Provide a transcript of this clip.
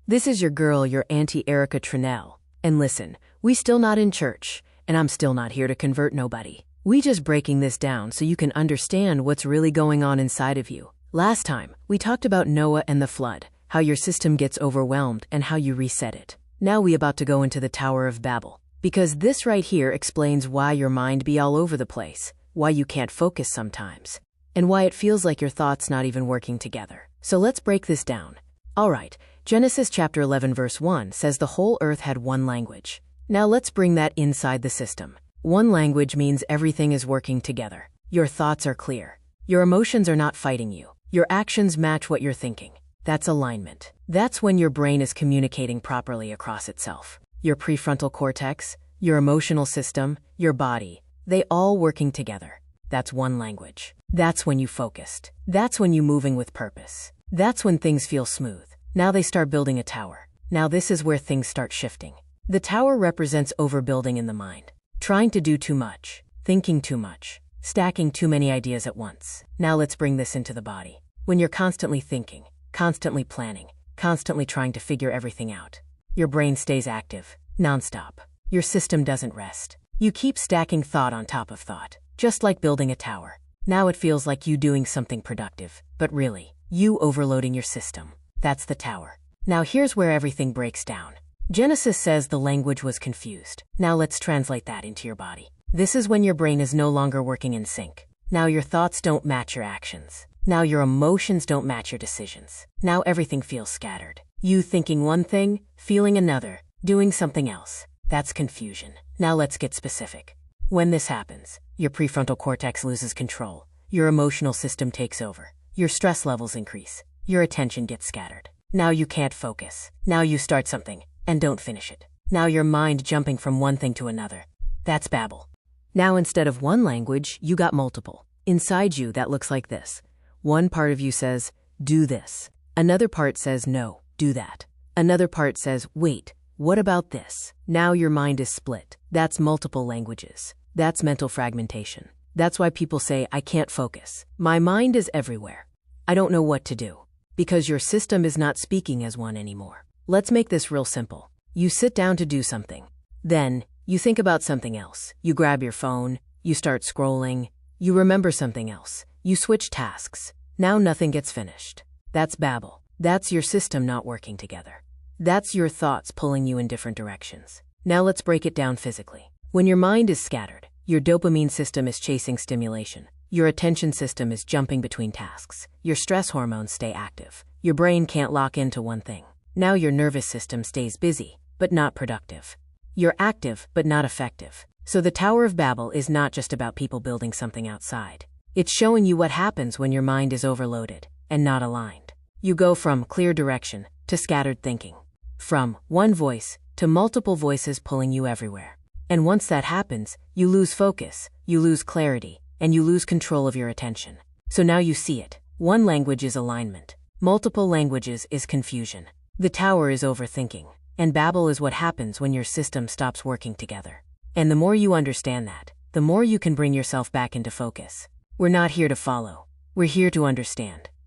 This is your girl, your Auntie Erica Trinell. And listen, we still not in church, and I'm still not here to convert nobody. We just breaking this down so you can understand what's really going on inside of you. Last time, we talked about Noah and the flood, how your system gets overwhelmed and how you reset it. Now we about to go into the Tower of Babel, because this right here explains why your mind be all over the place, why you can't focus sometimes, and why it feels like your thoughts not even working together. So let's break this down. Alright, Genesis chapter 11 verse 1 says the whole earth had one language. Now let's bring that inside the system. One language means everything is working together. Your thoughts are clear. Your emotions are not fighting you. Your actions match what you're thinking. That's alignment. That's when your brain is communicating properly across itself. Your prefrontal cortex, your emotional system, your body, they all working together. That's one language. That's when you focused. That's when you moving with purpose. That's when things feel smooth. Now they start building a tower. Now this is where things start shifting. The tower represents overbuilding in the mind. Trying to do too much, thinking too much, stacking too many ideas at once. Now let's bring this into the body. When you're constantly thinking, constantly planning, constantly trying to figure everything out, your brain stays active, nonstop. Your system doesn't rest. You keep stacking thought on top of thought, just like building a tower. Now it feels like you doing something productive, but really, you overloading your system. That's the tower. Now here's where everything breaks down. Genesis says the language was confused. Now let's translate that into your body. This is when your brain is no longer working in sync. Now your thoughts don't match your actions. Now your emotions don't match your decisions. Now everything feels scattered. You thinking one thing, feeling another, doing something else. That's confusion. Now let's get specific. When this happens, your prefrontal cortex loses control. Your emotional system takes over. Your stress levels increase. Your attention gets scattered. Now you can't focus. Now you start something and don't finish it. Now your mind jumping from one thing to another. That's Babel. Now instead of one language, you got multiple. Inside you, that looks like this. One part of you says, do this. Another part says, no, do that. Another part says, wait, what about this? Now your mind is split. That's multiple languages. That's mental fragmentation. That's why people say, I can't focus. My mind is everywhere. I don't know what to do. Because your system is not speaking as one anymore. Let's make this real simple. You sit down to do something. Then, you think about something else. You grab your phone. You start scrolling. You remember something else. You switch tasks. Now nothing gets finished. That's Babel. That's your system not working together. That's your thoughts pulling you in different directions. Now let's break it down physically. When your mind is scattered, your dopamine system is chasing stimulation. Your attention system is jumping between tasks. Your stress hormones stay active. Your brain can't lock into one thing. Now your nervous system stays busy, but not productive. You're active, but not effective. So the Tower of Babel is not just about people building something outside. It's showing you what happens when your mind is overloaded and not aligned. You go from clear direction to scattered thinking. From one voice to multiple voices pulling you everywhere. And once that happens, you lose focus, you lose clarity, and you lose control of your attention. So now you see it. One language is alignment. Multiple languages is confusion. The tower is overthinking. And Babel is what happens when your system stops working together. And the more you understand that, the more you can bring yourself back into focus. We're not here to follow. We're here to understand.